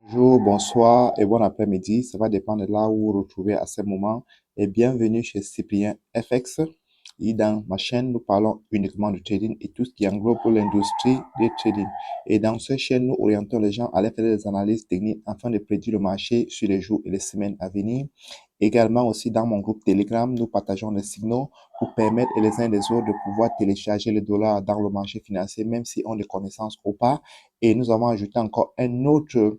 Bonjour, bonsoir et bon après-midi. Ça va dépendre de là où vous vous retrouvez à ce moment. Et bienvenue chez Cyprien FX. Et dans ma chaîne, nous parlons uniquement du trading et tout ce qui englobe l'industrie du trading. Et dans cette chaîne, nous orientons les gens à aller faire des analyses techniques afin de prédire le marché sur les jours et les semaines à venir. Également aussi dans mon groupe Telegram, nous partageons les signaux pour permettre les uns et les autres de pouvoir télécharger les dollars dans le marché financier, même si on a des connaissances ou pas. Et nous avons ajouté encore un autre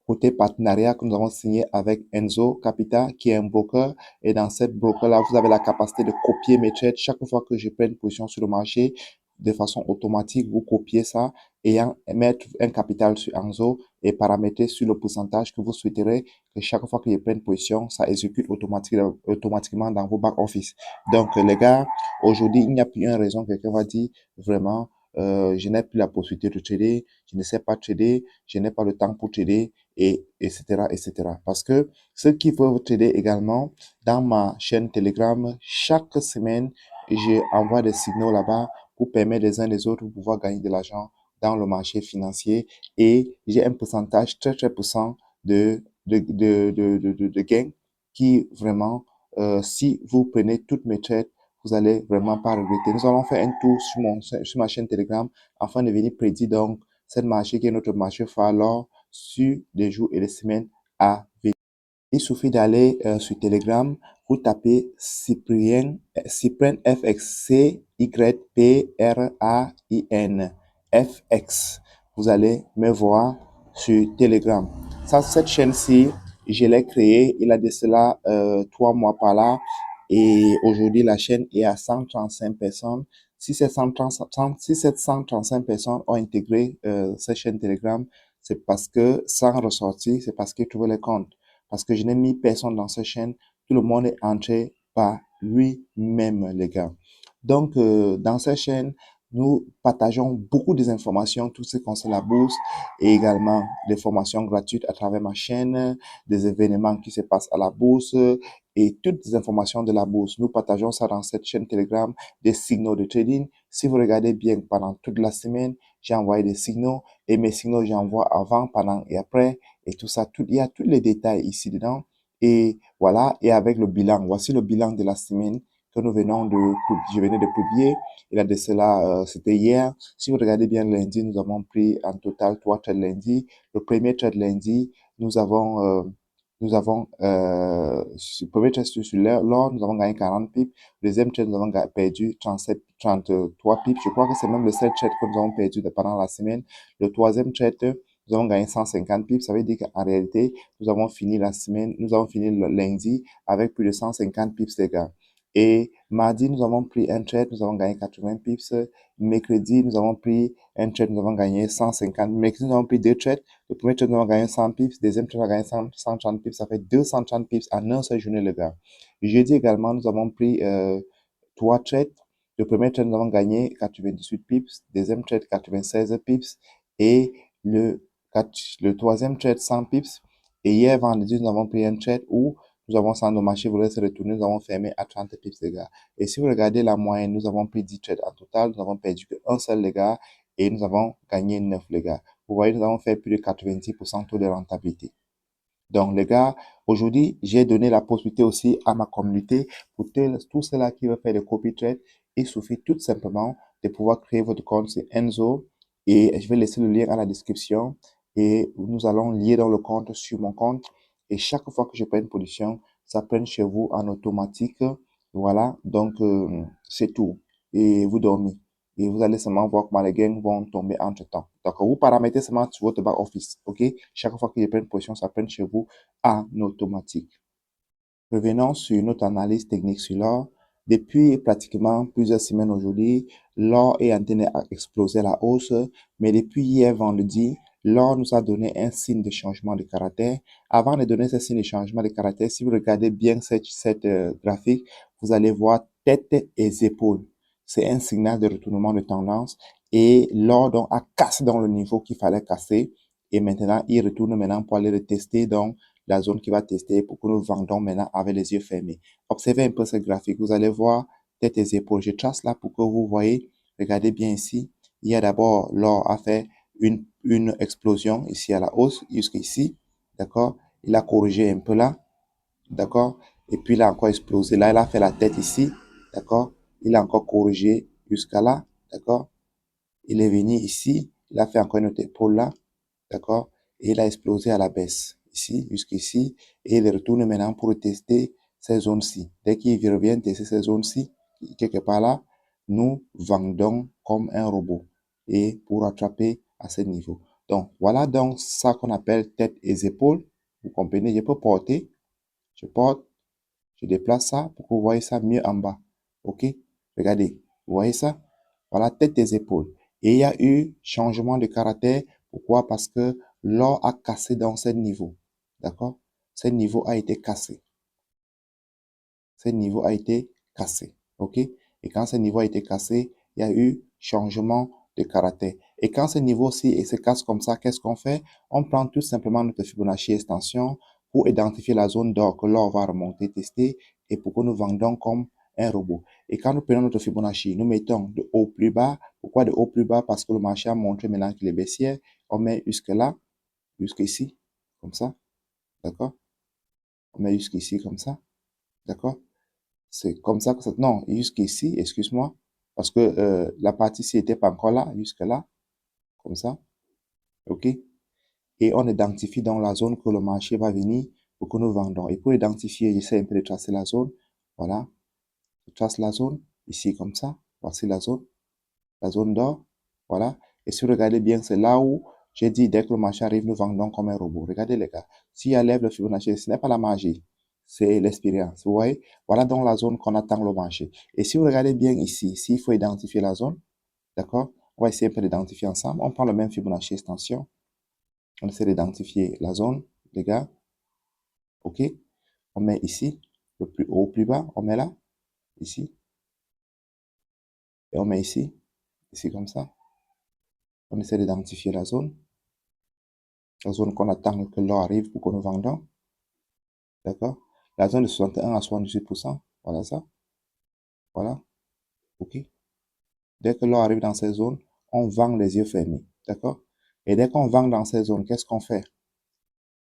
côté partenariat que nous avons signé avec Enzo Capital, qui est un broker. Et dans cette broker-là, vous avez la capacité de copier mes trades. Chaque fois que je prends une position sur le marché, de façon automatique, vous copiez ça et mettre un capital sur Enzo et paramétrer sur le pourcentage que vous souhaiterez que chaque fois que je prends une position, ça exécute automatiquement dans vos back-office. Donc, les gars, aujourd'hui, il n'y a plus une raison. Quelqu'un va dire vraiment, je n'ai plus la possibilité de trader, je ne sais pas trader, je n'ai pas le temps pour trader et etc. etc. Parce que ceux qui peuvent t'aider également dans ma chaîne Telegram, chaque semaine, je envoie des signaux là-bas pour permettre les uns les autres de pouvoir gagner de l'argent dans le marché financier et j'ai un pourcentage très puissant de gains qui vraiment, si vous prenez toutes mes trades, vous allez vraiment pas regretter. Nous allons faire un tour sur ma chaîne Telegram afin de venir prédire donc cette marché qui est notre marché phare lors sur des jours et des semaines à venir. Il suffit d'aller sur Telegram, vous tapez Cyprien FX, Cyprain FX. Vous allez me voir sur Telegram. Ça, cette chaîne-ci, je l'ai créée, il a de cela 3 mois par là. Et aujourd'hui, la chaîne est à 135 personnes. Si ces 135 personnes ont intégré cette chaîne Telegram, c'est parce que, sans ressortir, c'est parce qu'ils trouvent les comptes. Parce que je n'ai mis personne dans cette chaîne. Tout le monde est entré par lui-même, les gars. Donc, dans cette chaîne, nous partageons beaucoup des informations, tout ce qui concerne la bourse et également des formations gratuites à travers ma chaîne, des événements qui se passent à la bourse et toutes les informations de la bourse. Nous partageons ça dans cette chaîne Telegram, des signaux de trading. Si vous regardez bien pendant toute la semaine, j'ai envoyé des signaux et mes signaux, j'envoie avant, pendant et après et tout ça. Il y a tous les détails ici dedans. Et voilà, et avec le bilan. Voici le bilan de la semaine que je venais de publier. Il y a de cela, c'était hier. Si vous regardez bien lundi, nous avons pris en total 3 trades lundi. Le premier trade lundi, le premier trade sur l'or, nous avons gagné 40 pips. Le deuxième trade, nous avons perdu 33 pips. Je crois que c'est même le seul trade que nous avons perdu pendant la semaine. Le troisième trade, nous avons gagné 150 pips. Ça veut dire qu'en réalité, nous avons fini le lundi avec plus de 150 pips, les gars. Et mardi, nous avons pris un trade, nous avons gagné 80 pips. Mercredi, nous avons pris un trade, nous avons gagné 150. Mercredi, nous avons pris 2 trades. Le premier trade, nous avons gagné 100 pips. Le deuxième trade, nous avons gagné 130 pips. Ça fait 230 pips en un seul journée, les gars. Jeudi également, nous avons pris 3 trades. Le premier trade, nous avons gagné 98 pips. Le deuxième trade, 96 pips. Et le, le troisième trade, 100 pips. Et hier, vendredi, nous avons pris un trade où nous avons sans nos marchés voulaient se retourner, nous avons fermé à 30 pips, les gars. Et si vous regardez la moyenne, nous avons pris 10 trades en total, nous avons perdu qu'un seul, les gars, et nous avons gagné 9, les gars. Vous voyez, nous avons fait plus de 90% taux de rentabilité. Donc, les gars, aujourd'hui, j'ai donné la possibilité aussi à ma communauté pour tous ceux-là qui veulent faire des copy trades. Il suffit tout simplement de pouvoir créer votre compte sur Enzo et je vais laisser le lien à la description et nous allons lier dans le compte sur mon compte et chaque fois que je prends une position, ça prend chez vous en automatique. Voilà, donc c'est tout. Et vous dormez. Et vous allez seulement voir comment les gains vont tomber entre temps. Donc, vous paramétrez seulement sur votre back office. OK? Chaque fois que je prends une position, ça prend chez vous en automatique. Revenons sur notre analyse technique sur l'or. Depuis pratiquement plusieurs semaines aujourd'hui, l'or est en train d'exploser à la hausse, mais depuis hier vendredi, l'or nous a donné un signe de changement de caractère. Avant de donner ce signe de changement de caractère, si vous regardez bien cette graphique, vous allez voir tête et épaules. C'est un signal de retournement de tendance et l'or donc a cassé dans le niveau qu'il fallait casser et maintenant il retourne maintenant pour aller le tester donc la zone qui va tester pour que nous vendons maintenant avec les yeux fermés. Observez un peu ce graphique. Vous allez voir tête et épaules. Je trace là pour que vous voyez. Regardez bien ici. Il y a d'abord, l'or a fait une explosion ici à la hausse jusqu'ici, d'accord? Il a corrigé un peu là, d'accord? Et puis il a encore explosé là, il a fait la tête ici, d'accord? Il a encore corrigé jusqu'à là, d'accord? Il est venu ici, il a fait encore une autre épaule là, d'accord? Et il a explosé à la baisse, ici, jusqu'ici, et il retourne maintenant pour tester ces zones-ci. Dès qu'il revient tester ces zones-ci, quelque part là, nous vendons comme un robot et pour attraper à ce niveau. Donc, voilà donc ça qu'on appelle tête et épaules. Vous comprenez, je peux porter, je porte, je déplace ça pour que vous voyez ça mieux en bas. OK? Regardez, vous voyez ça? Voilà, tête et épaules. Et il y a eu changement de caractère. Pourquoi? Parce que l'or a cassé dans ce niveau. D'accord? Ce niveau a été cassé. Ce niveau a été cassé. OK? Et quand ce niveau a été cassé, il y a eu changement de caractère. Et quand ce niveau-ci se casse comme ça, qu'est-ce qu'on fait? On prend tout simplement notre Fibonacci extension pour identifier la zone d'or que l'or va remonter, tester, et pour que nous vendons comme un robot. Et quand nous prenons notre Fibonacci, nous mettons de haut plus bas. Pourquoi de haut plus bas? Parce que le marché a montré maintenant qu'il est baissier. On met jusque là, jusqu'ici, comme ça. D'accord? On met jusqu'ici, comme ça. D'accord? C'est comme ça que ça... Non, jusqu'ici, excuse-moi, parce que la partie-ci n'était pas encore là, jusque-là, comme ça, OK? Et on identifie dans la zone que le marché va venir pour que nous vendons. Et pour identifier, j'essaie un peu de tracer la zone. Voilà, je trace la zone, ici comme ça. Voici la zone d'or. Voilà. Et si vous regardez bien, c'est là où j'ai dit, dès que le marché arrive, nous vendons comme un robot. Regardez les gars, si elle lève le Fibonacci, ce n'est pas la magie, c'est l'expérience. Vous voyez, voilà donc la zone qu'on attend le marché. Et si vous regardez bien ici, s'il faut identifier la zone, d'accord, on va essayer un peu d'identifier ensemble. On prend le même Fibonacci extension. On essaie d'identifier la zone, les gars. OK. On met ici, le plus haut, plus bas. On met là, ici. Et on met ici, ici comme ça. On essaie d'identifier la zone qu'on attend que l'or arrive pour que nous vendons. D'accord? La zone de 61 à 78%. Voilà ça. Voilà. OK. Dès que l'or arrive dans ces zones, on vend les yeux fermés. D'accord? Et dès qu'on vend dans ces zones, qu'est-ce qu'on fait?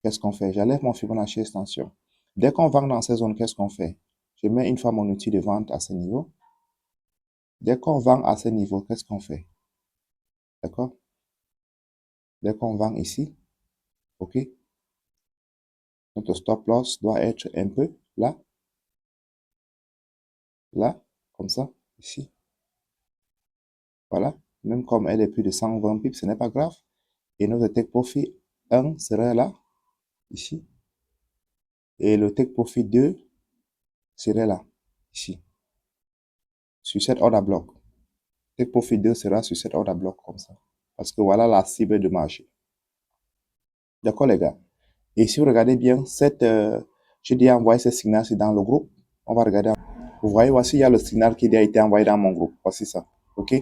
Qu'est-ce qu'on fait? J'enlève mon Fibonacci extension. Dès qu'on vend dans ces zones, qu'est-ce qu'on fait? Je mets une fois mon outil de vente à ce niveau. Dès qu'on vend à ce niveau, qu'est-ce qu'on fait? D'accord? Dès qu'on vend ici, OK? Notre stop loss doit être un peu là, là, comme ça, ici. Voilà. Même comme elle est plus de 120 pips, ce n'est pas grave. Et notre take profit 1 serait là, ici. Et le take profit 2 serait là, ici. Sur cette ordre à bloc. Take profit 2 sera sur cette ordre à bloc, comme ça. Parce que voilà la cible de marché. D'accord, les gars? Et si vous regardez bien, j'ai déjà envoyé ce signal dans le groupe. On va regarder. Vous voyez, voici, il y a le signal qui a été envoyé dans mon groupe. Voici ça. OK?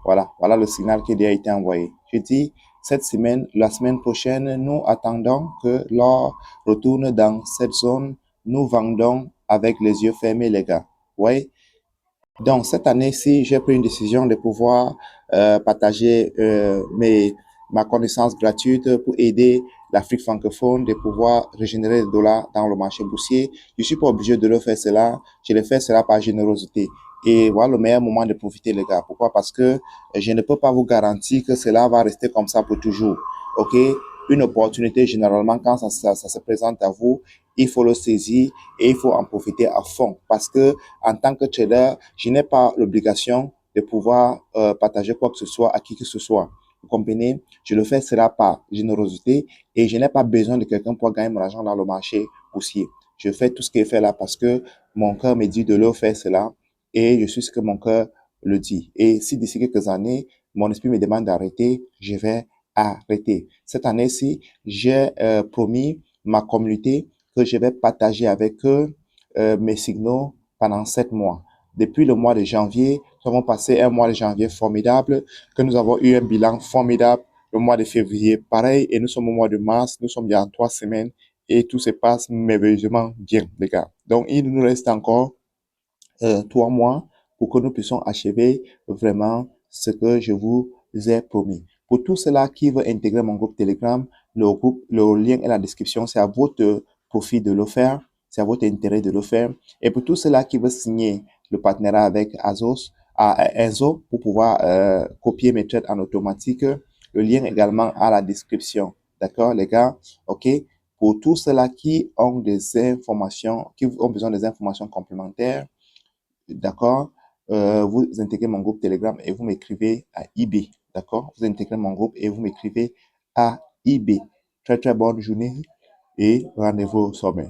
Voilà. Voilà le signal qui a été envoyé. Je dis, cette semaine, la semaine prochaine, nous attendons que l'or retourne dans cette zone. Nous vendons avec les yeux fermés, les gars. Vous voyez? Donc, cette année-ci, j'ai pris une décision de pouvoir partager ma connaissance gratuite pour aider l'Afrique francophone de pouvoir régénérer le dollar dans le marché boursier. Je suis pas obligé de le faire cela. Je le fais cela par générosité. Et voilà le meilleur moment de profiter, les gars. Pourquoi? Parce que je ne peux pas vous garantir que cela va rester comme ça pour toujours. OK? Une opportunité, généralement, quand ça se présente à vous, il faut le saisir et il faut en profiter à fond. Parce que en tant que trader, je n'ai pas l'obligation de pouvoir partager quoi que ce soit à qui que ce soit. Vous comprenez? Je le fais cela par générosité et je n'ai pas besoin de quelqu'un pour gagner mon argent dans le marché boursier. Je fais tout ce qui est fait là parce que mon cœur me dit de le faire cela et je suis ce que mon cœur le dit. Et si d'ici quelques années, mon esprit me demande d'arrêter, je vais arrêter. Cette année-ci, j'ai promis ma communauté que je vais partager avec eux mes signaux pendant 7 mois. Depuis le mois de janvier, nous avons passé un mois de janvier formidable, que nous avons eu un bilan formidable. Le mois de février, pareil, et nous sommes au mois de mars, nous sommes il y a 3 semaines, et tout se passe merveilleusement bien, les gars. Donc, il nous reste encore 3 mois pour que nous puissions achever vraiment ce que je vous ai promis. Pour tout cela qui veut intégrer mon groupe Telegram, le lien est la description. C'est à votre profit de le faire. C'est à votre intérêt de le faire. Et pour tout cela qui veut signer le partenariat avec Enzo pour pouvoir copier mes trades en automatique, le lien également à la description. D'accord, les gars? OK? Pour tous ceux-là qui ont des informations, qui ont besoin des informations complémentaires, d'accord, vous intégrez mon groupe Telegram et vous m'écrivez à IB. D'accord? Vous intégrez mon groupe et vous m'écrivez à IB. Très, très bonne journée et rendez-vous au sommet.